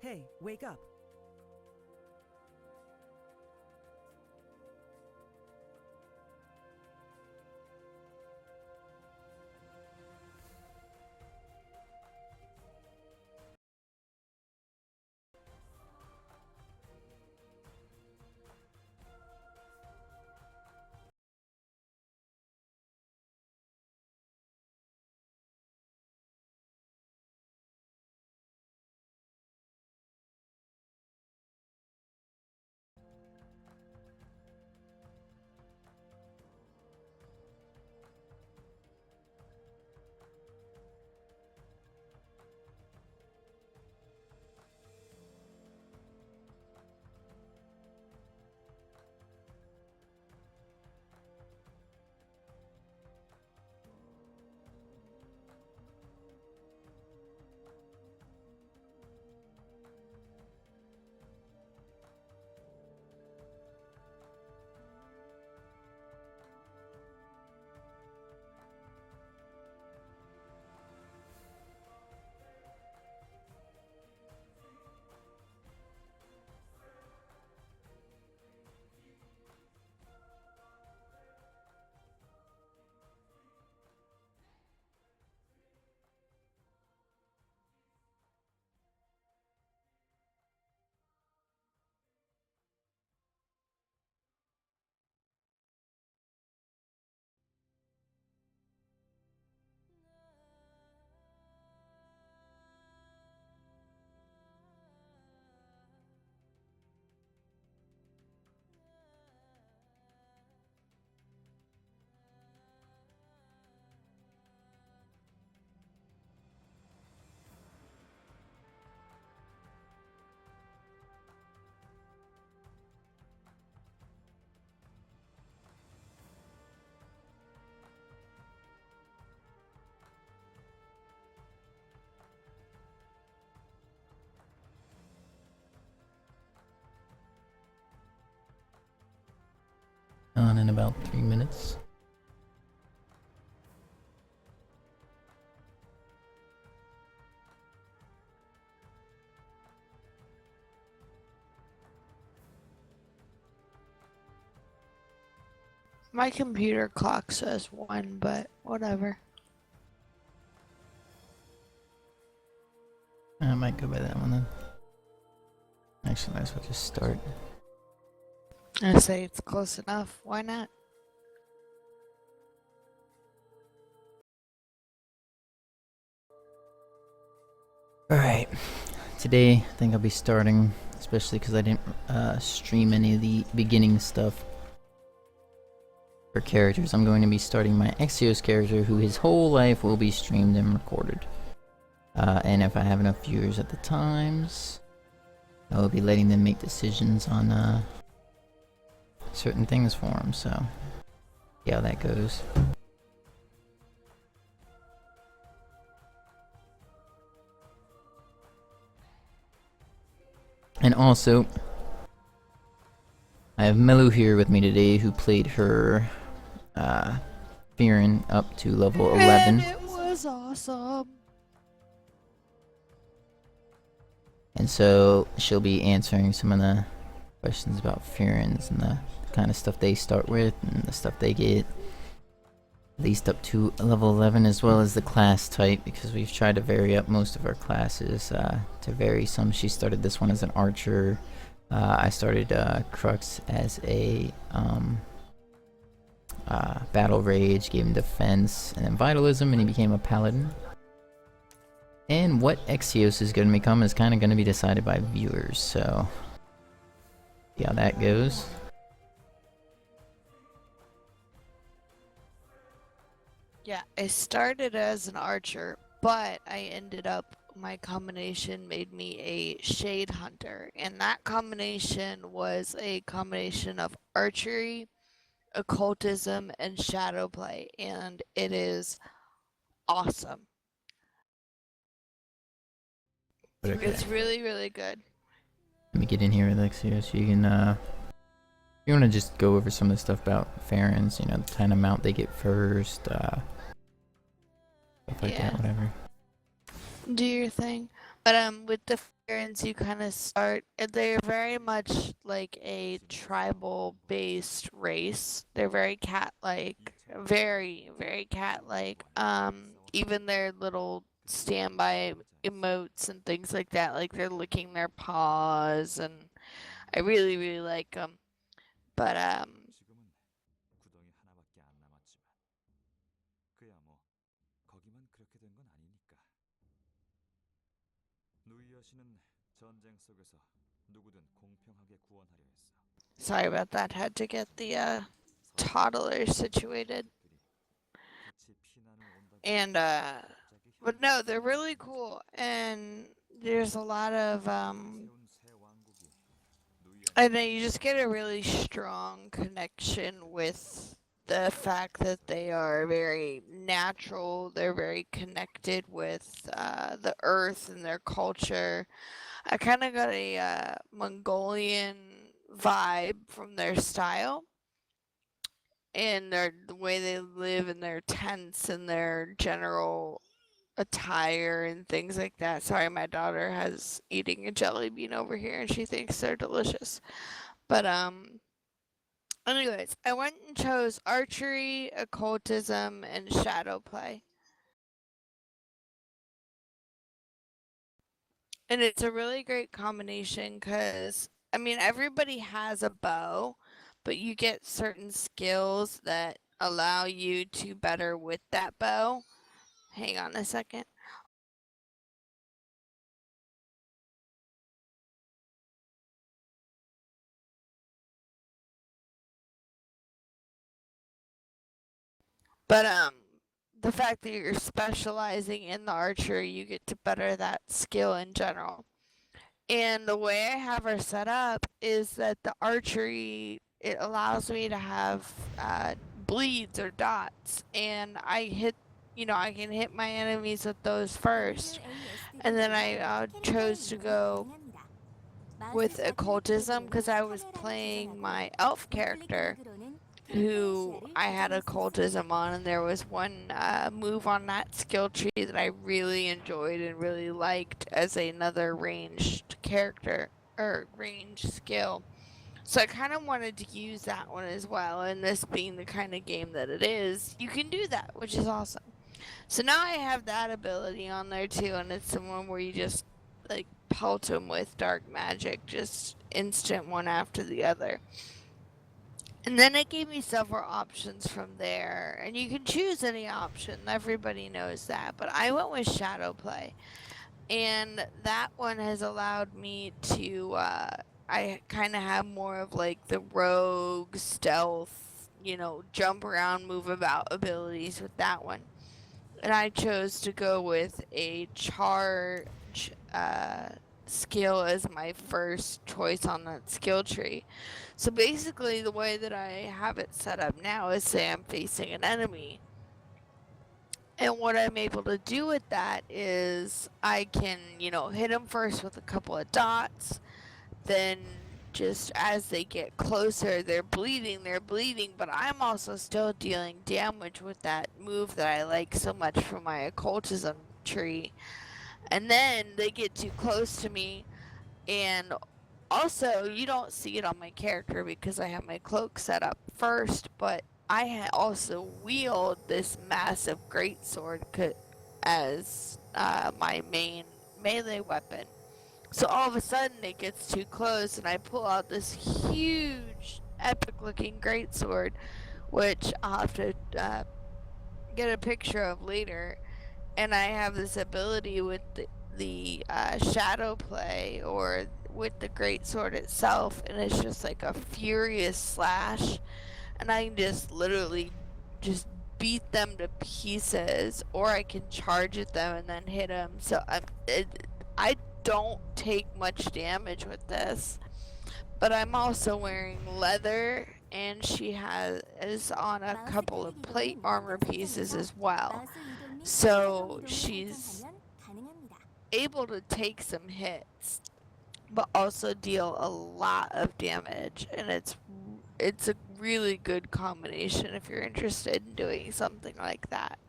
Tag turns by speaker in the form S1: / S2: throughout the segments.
S1: Hey, wake up.
S2: On in about 3 minutes.
S3: My computer clock says 1, but whatever.
S2: I might go by that one then. Actually, might as well just start.
S3: I say it's close enough. Why not?
S2: Alright, today I think I'll be starting, especially because I didn't stream any of the beginning stuff for characters. I'm going to be starting my Exios character, who his whole life will be streamed and recorded. And if I have enough viewers at the times, I will be letting them make decisions on certain things for him, so see how that goes. And also, I have Melu here with me today, who played her Fearin up to level 11.
S3: And it was awesome.
S2: And so she'll be answering some of the questions about Fearins and the kind of stuff they start with and the stuff they get at least up to level 11, as well as the class type, because we've tried to vary up most of our classes to vary some. She started this one as an archer. I started Crux as a battle rage, gave him defense and then vitalism, and he became a paladin. And what Exios is going to become is kind of going to be decided by viewers, so see how that goes.
S3: Yeah, I started as an archer, but I ended up, my combination made me a shade hunter, and that combination was a combination of archery, occultism, and shadow play, and it is awesome.
S2: Okay.
S3: It's really, really good.
S2: Let me get in here with Exios. You can, you want to just go over some of the stuff about Farons, you know, the kind of mount they get first, stuff like that, whatever.
S3: Do your thing. But with the Farons, you kind of start. They're very much like a tribal-based race. They're very cat-like, very, very cat-like. Even their little standby emotes and things like that, like they're licking their paws, and I really, really like them. But sorry about that. Had to get the toddler situated. And but no, they're really cool, and there's a lot of I know you just get a really strong connection with the fact that they are very natural. They're very connected with the earth and their culture. I kind of got a Mongolian vibe from their style and the way they live in their tents and their general attire and things like that. Sorry, my daughter has eating a jelly bean over here and she thinks they're delicious. But anyways, I went and chose archery, occultism, and shadow play. And it's a really great combination because, I mean, everybody has a bow, but you get certain skills that allow you to better with that bow. Hang on a second. But the fact that you're specializing in the archery, you get to better that skill in general. And the way I have her set up is that the archery, it allows me to have bleeds or dots, and I can hit my enemies with those first. And then I chose to go with occultism because I was playing my elf character who I had occultism on, and there was one move on that skill tree that I really enjoyed and really liked as another ranged character or ranged skill. So I kind of wanted to use that one as well, and this being the kind of game that it is, you can do that, which is awesome. So now I have that ability on there too, and it's the one where you just like pelt them with dark magic, just instant one after the other. And then it gave me several options from there, and you can choose any option. Everybody knows that, but I went with shadow play, and that one has allowed me to. I kind of have more of like the rogue stealth, jump around, move about abilities with that one, and I chose to go with a charge skill as my first choice on that skill tree. So basically, the way that I have it set up now is say I'm facing an enemy. And what I'm able to do with that is I can, hit them first with a couple of dots. Then, just as they get closer, they're bleeding, but I'm also still dealing damage with that move that I like so much from my occultism tree. And then they get too close to me, and also, you don't see it on my character because I have my cloak set up first, but I also wield this massive greatsword as my main melee weapon. So all of a sudden it gets too close, and I pull out this huge, epic-looking greatsword, which I'll have to get a picture of later. And I have this ability with the shadow play or with the great sword itself, and it's just like a furious slash, and I can just literally just beat them to pieces, or I can charge at them and then hit them. So I don't take much damage with this, but I'm also wearing leather, and she is on a couple of plate armor pieces as well. So she's able to take some hits, but also deal a lot of damage, and it's a really good combination if you're interested in doing something like that.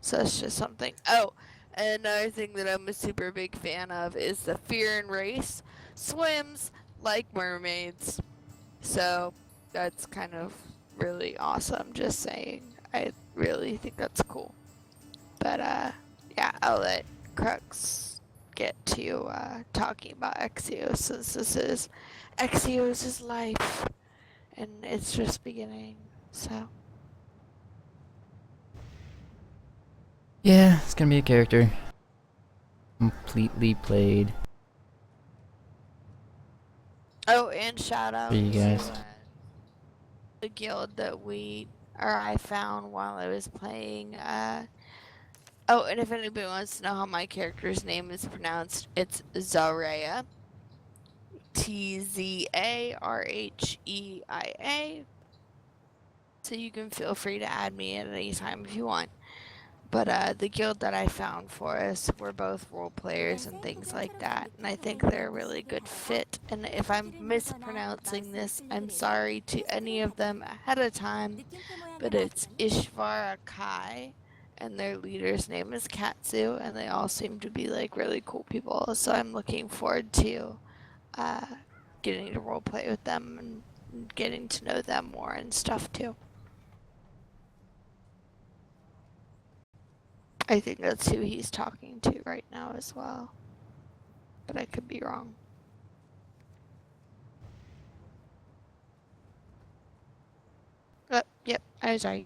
S3: So it's just something. Oh, And another thing that I'm a super big fan of is the Fear and Race swims like mermaids. So that's kind of really awesome, just saying. I really think that's cool. But yeah, I'll let Crux get to talking about Exios, since this is Exios' life and it's just beginning. So
S2: Yeah, it's gonna be a character. Completely played.
S3: oh, and shout out
S2: For you
S3: to
S2: guys.
S3: the guild that I found while I was playing. Oh, and if anybody wants to know how my character's name is pronounced, it's Zaraya. Tzarrhea. So you can feel free to add me at any time if you want. But the guild that I found for us, we're both role players and things like that, and I think they're a really good fit. And if I'm mispronouncing this, I'm sorry to any of them ahead of time, but it's Ishvara Kai, and their leader's name is Katsu, and they all seem to be like really cool people. So I'm looking forward to getting to roleplay with them and getting to know them more and stuff too. I think that's who he's talking to right now as well, but I could be wrong. Yep, I was right.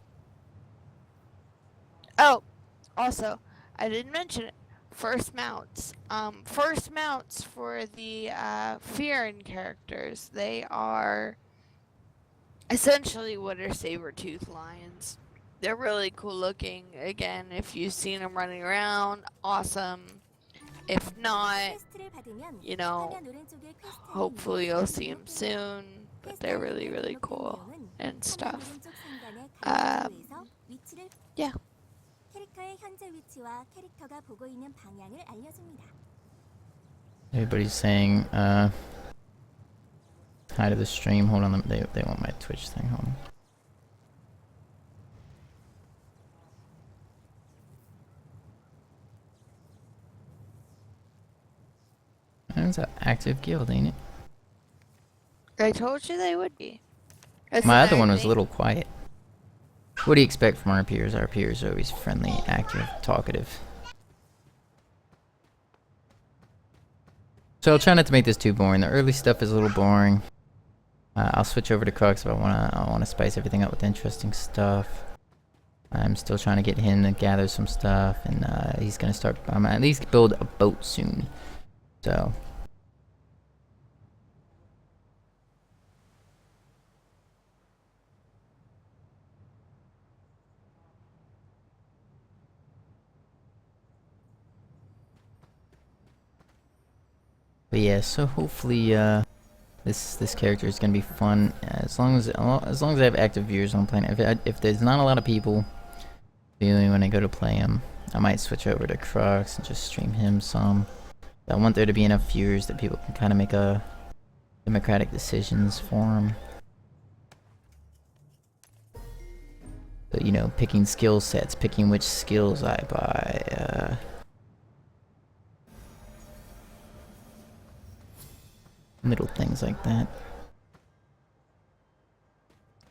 S3: Oh, also, I didn't mention it. First mounts. First mounts for the Fearin characters. They are essentially what are saber-tooth lions. They're really cool looking. Again, if you've seen them running around, awesome. If not, you know, hopefully you'll see them soon. But they're really, really cool and stuff. Yeah.
S2: Everybody's saying hi to the stream. Hold on, they want my Twitch thing. Hold on. That's an active guild, ain't it?
S3: I told you they would be. That's
S2: My other one was a little quiet. What do you expect from our peers? Our peers are always friendly, active, talkative. So I'll try not to make this too boring. The early stuff is a little boring. I'll switch over to Crux if I wanna spice everything up with interesting stuff. I'm still trying to get him to gather some stuff, and he's gonna start. I'm gonna at least build a boat soon. So. But yeah, so hopefully this character is gonna be fun as long as I have active viewers on playing. If there's not a lot of people viewing when I go to play him, I might switch over to Crux and just stream him some. I want there to be enough viewers that people can kind of make a democratic decisions for him. So, you know, picking skill sets, picking which skills I buy. Little things like that.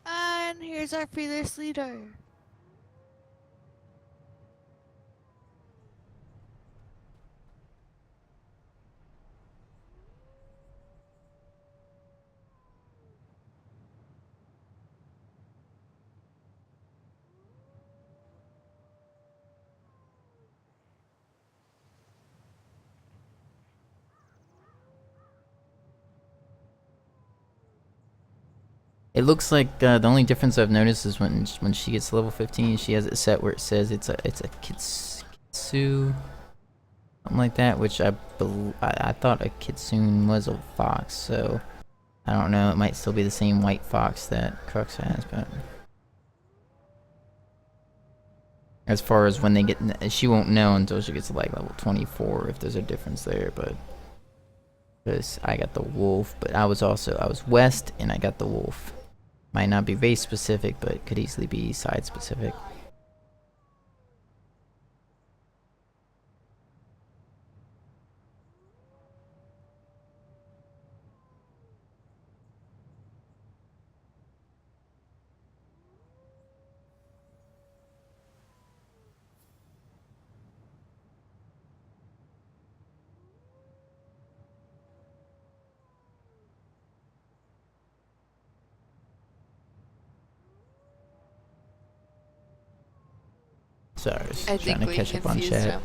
S3: And here's our fearless leader.
S2: It looks like the only difference I've noticed is when she gets to level 15, she has it set where it says it's a kitsu, something like that, which I thought a kitsune was a fox, so I don't know. It might still be the same white fox that Crux has, but as far as when they get, she won't know until she gets to like level 24 if there's a difference there, but. Because I got the wolf, but I was west and I got the wolf. Might not be race specific, but could easily be side specific. Sorry, I was
S3: I
S2: trying
S3: think
S2: to
S3: we
S2: catch up on
S3: confused
S2: chat.
S3: him.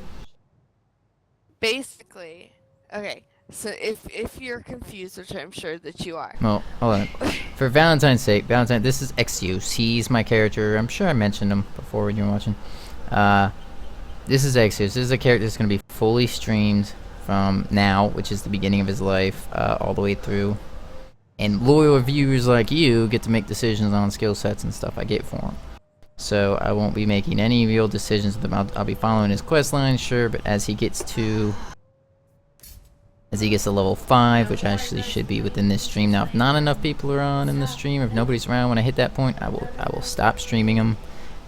S3: Basically, okay. So if you're confused, which I'm sure that you are.
S2: Well, hold on. For Valentine's sake, this is Exios. He's my character. I'm sure I mentioned him before when you were watching. This is Exios. This is a character that's going to be fully streamed from now, which is the beginning of his life, all the way through. And loyal viewers like you get to make decisions on skill sets and stuff I get for him. So I won't be making any real decisions with him. I'll be following his quest line, sure, but as he gets to level 5, which actually should be within this stream. Now, if not enough people are on in the stream, if nobody's around when I hit that point, I will stop streaming him,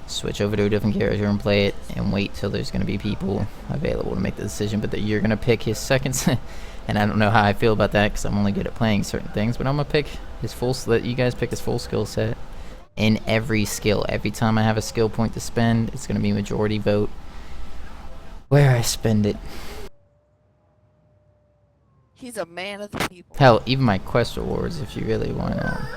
S2: switch over to a different character and play it, and wait till there's going to be people available to make the decision. But that you're going to pick his second, and I don't know how I feel about that because I'm only good at playing certain things, but I'm going to pick his full, let you guys pick his full skill set in every skill. Every time I have a skill point to spend, it's going to be majority vote where I spend it.
S3: He's a man of the people.
S2: Hell, even my quest rewards, if you really want to,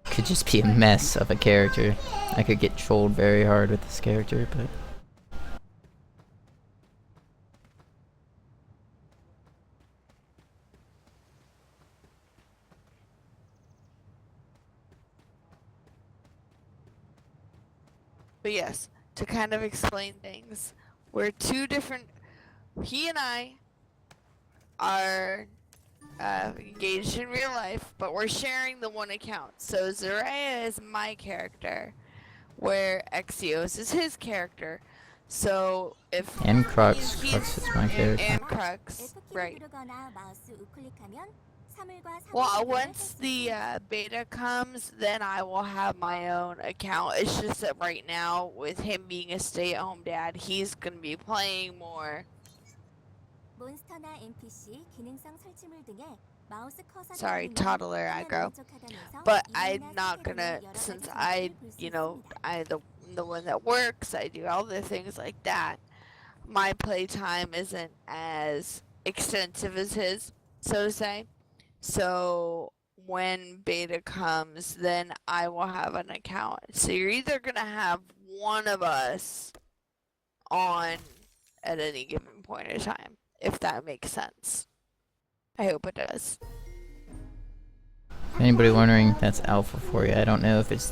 S2: could just be a mess of a character. I could get trolled very hard with this character, but...
S3: But yes, to kind of explain things, we're two different... He and I are engaged in real life, but we're sharing the one account. So Zaraya is my character, where Exios is his character. So if...
S2: And Crux is my character.
S3: And Crux, right. Well, once the beta comes, then I will have my own account. It's just that right now, with him being a stay-at-home dad, he's going to be playing more. Sorry, toddler aggro. But I'm not gonna, since I, the one that works, I do all the things like that. My playtime isn't as extensive as his, so to say. So when beta comes, then I will have an account. So you're either gonna have one of us on at any given point in time, if that makes sense. I hope it does.
S2: Anybody wondering, that's alpha for you. I don't know if it's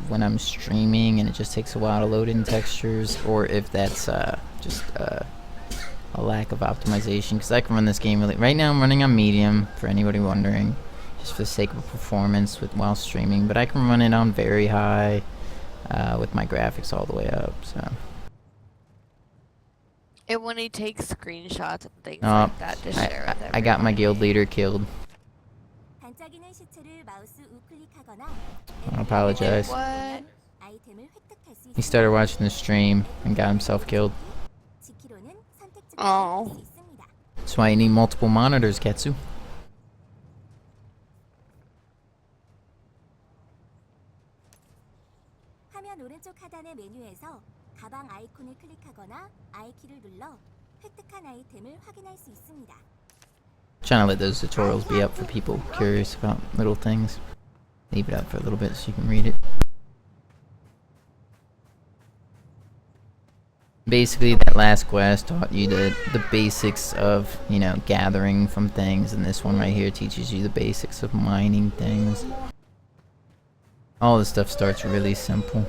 S2: when I'm streaming and it just takes a while to load in textures, or if that's just a lack of optimization, because I can run this game right now. I'm running on medium, for anybody wondering, just for the sake of performance while streaming, but I can run it on very high with my graphics all the way up, so...
S3: And when he takes screenshots and things like that to share with everyone.
S2: I got my guild leader killed. I apologize.
S3: What?
S2: He started watching the stream and got himself killed.
S3: Oh.
S2: That's why you need multiple monitors, Ketsu. Trying to let those tutorials be up for people curious about little things. Leave it up for a little bit so you can read it. Basically, that last quest taught you the basics of, gathering from things, and this one right here teaches you the basics of mining things. All this stuff starts really simple.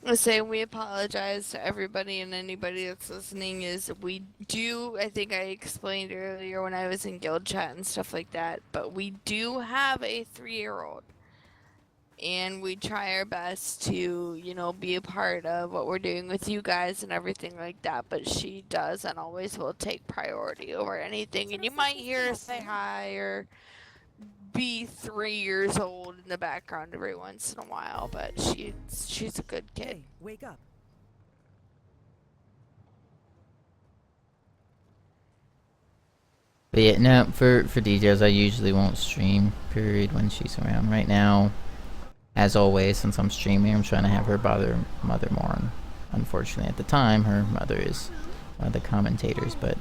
S3: I say we apologize to everybody and anybody that's listening. We do, I think I explained earlier when I was in guild chat and stuff like that, but we do have a 3-year-old. And we try our best to, be a part of what we're doing with you guys and everything like that, but she does and always will take priority over anything. And you might hear her say hi or be 3 years old in the background every once in a while, but she's a good kid.
S1: Hey, wake up.
S2: But yeah, no, for details, I usually won't stream, period, when she's around. Right now, as always, since I'm streaming, I'm trying to have her bother her mother more. And unfortunately, at the time, her mother is one of the commentators, but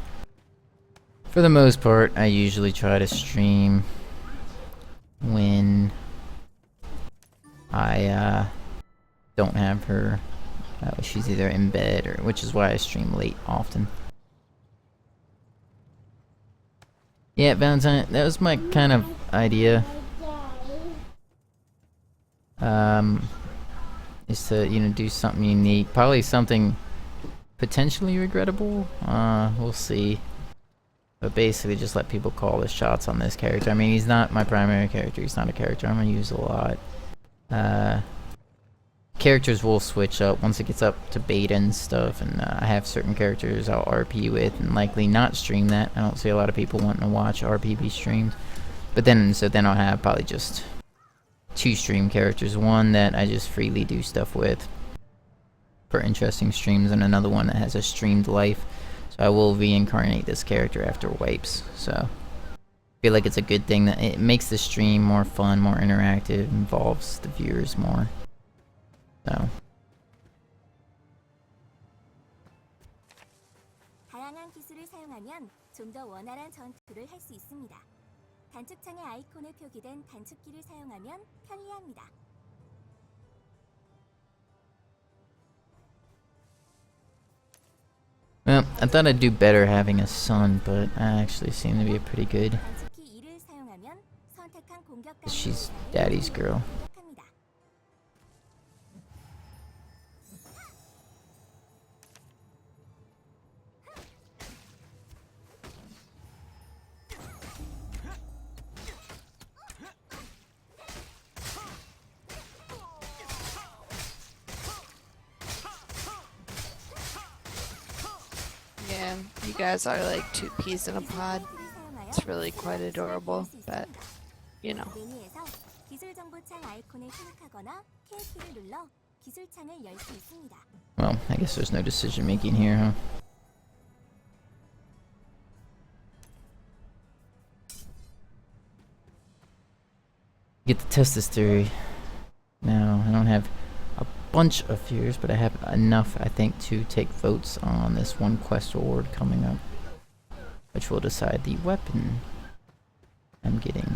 S2: For the most part, I usually try to stream when I don't have her. She's either in bed, or which is why I stream late often. Yeah, Valentine, that was my kind of idea. Is to, you know, do something unique. Probably something potentially regrettable. We'll see. But basically just let people call the shots on this character. I mean, he's not my primary character. He's not a character I'm going to use a lot. Characters will switch up once it gets up to beta and stuff. And I have certain characters I'll RP with and likely not stream that. I don't see a lot of people wanting to watch RP be streamed. But then, so then I'll have probably just 2 stream characters. One that I just freely do stuff with for interesting streams, and another one that has a streamed life. So I will reincarnate this character after wipes. So I feel like it's a good thing that it makes the stream more fun, more interactive, involves the viewers more. So
S1: 다양한 기술을 사용하면 좀 더 원활한 전투를 할 수 있습니다. 단축창의 아이콘에 표기된 단축키를 사용하면 편리합니다.
S2: well, I thought I'd do better having a son, but I actually seem to be a pretty good.
S1: 단축키 2를 사용하면 선택한 공격
S2: She's daddy's girl.
S1: 공격합니다.
S3: Yeah, you guys are like 2 peas in a pod. It's really quite adorable, but you know.
S1: 메뉴에서 기술 정보창 아이콘을 클릭하거나 K키를 눌러 기술창을 열 수 있습니다.
S2: Well, I guess there's no decision making here, huh? Get to test this theory. Now, I don't have a bunch of fears, but I have enough, I think, to take votes on this one quest award coming up, which will decide the weapon I'm getting.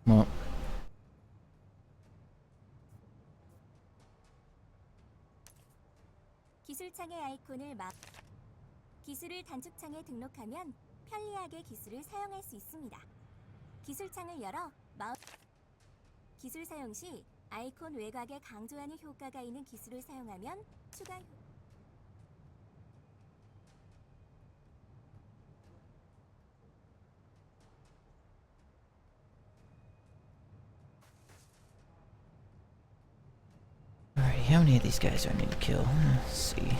S2: Well,
S1: 기술창의 아이콘을 기술을 단축창에 등록하면 편리하게 기술을 사용할 수 있습니다. 기술창을 열어 기술 사용 시 아이콘 외곽에 강조하는 효과가 있는 기술을 사용하면 추가
S2: alrighty, how many of these guys do I need to kill? Let's see.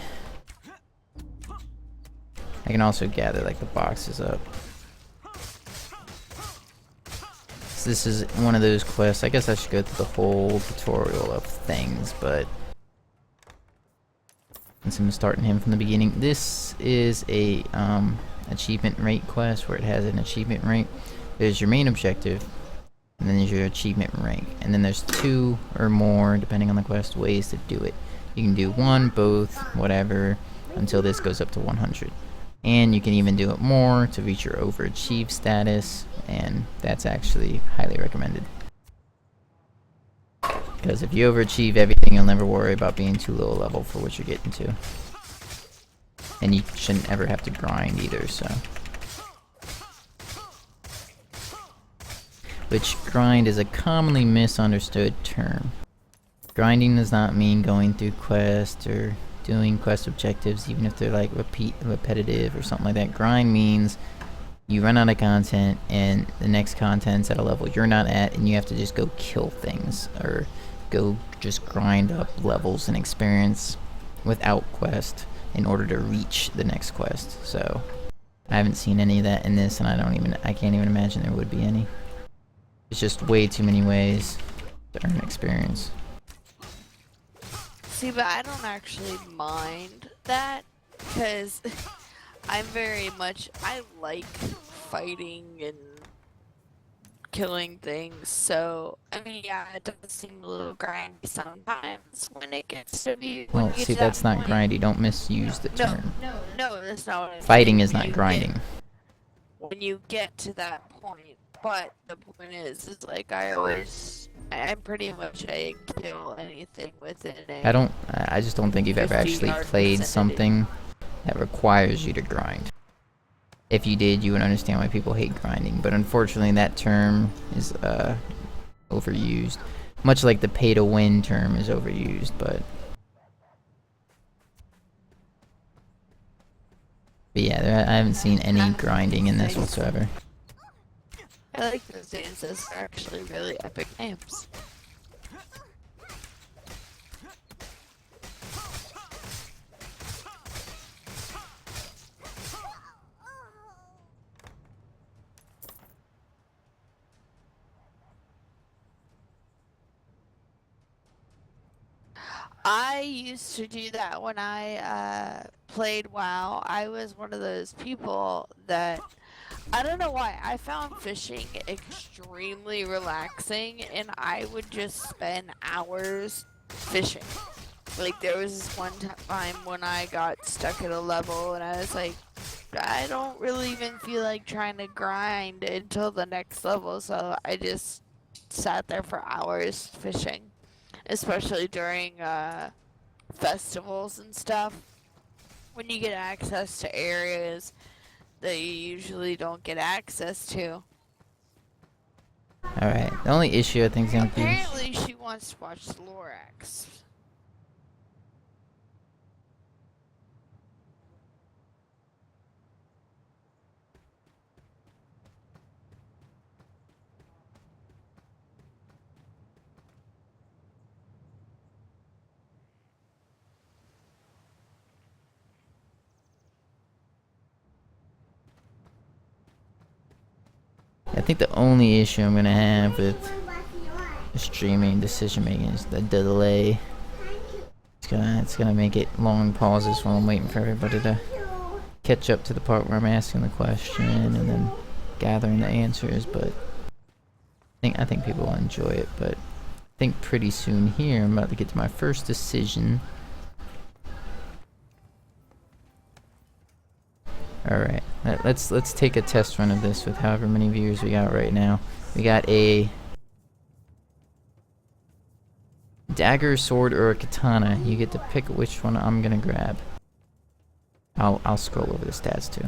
S2: I can also gather like the boxes up. So this is one of those quests. I guess I should go through the whole tutorial of things, but since I'm starting him from the beginning, this is a achievement rate quest where it has an achievement rate. There's your main objective, and then there's your achievement rank, and then there's 2 or more, depending on the quest, ways to do it. You can do 1, both, whatever, until this goes up to 100. And you can even do it more to reach your overachieve status, and that's actually highly recommended. Because if you overachieve everything, you'll never worry about being too low a level for what you're getting to. And you shouldn't ever have to grind either, so. Which grind is a commonly misunderstood term. Grinding does not mean going through quests or doing quest objectives, even if they're like repetitive or something like that. Grind means you run out of content and the next content's at a level you're not at, and you have to just go kill things or go just grind up levels and experience without quest in order to reach the next quest. So I haven't seen any of that in this, and I can't even imagine there would be any. It's just way too many ways to earn experience.
S3: See, but I don't actually mind that, because I'm very much, I like fighting and killing things, so, I mean, yeah, it does seem a little grindy sometimes when it gets to be, when
S2: Well,
S3: you get
S2: see,
S3: to that
S2: that's not
S3: point.
S2: grindy. Don't misuse the
S3: No,
S2: term.
S3: no, that's not what I'm
S2: Fighting
S3: saying.
S2: is not grinding.
S3: When you get to that point, but the point is like I'm pretty much a kill anything within a
S2: I just don't think you've ever actually
S3: 50-yard
S2: played
S3: vicinity.
S2: something that requires you to grind. If you did, you would understand why people hate grinding, but unfortunately that term is overused. Much like the pay to win term is overused, but yeah, I haven't seen any grinding in this whatsoever.
S3: I like those dances. They're actually really epic names. I used to do that when I played WoW. I was one of those people that, I don't know why, I found fishing extremely relaxing, and I would just spend hours fishing. Like, there was this one time when I got stuck at a level and I was like, I don't really even feel like trying to grind until the next level, so I just sat there for hours fishing. Especially during festivals and stuff, when you get access to areas that you usually don't get access to.
S2: Alright, the only issue I think is gonna be...
S3: Apparently she wants to watch Lorax.
S2: I think the only issue I'm gonna have with streaming decision making is the delay. It's gonna make it long pauses while I'm waiting for everybody to catch up to the part where I'm asking the question and then gathering the answers. But I think people will enjoy it. But I think pretty soon here I'm about to get to my first decision. Alright, let's take a test run of this with however many viewers we got right now. We got a dagger, sword, or a katana. You get to pick which one I'm gonna grab. I'll scroll over the stats too.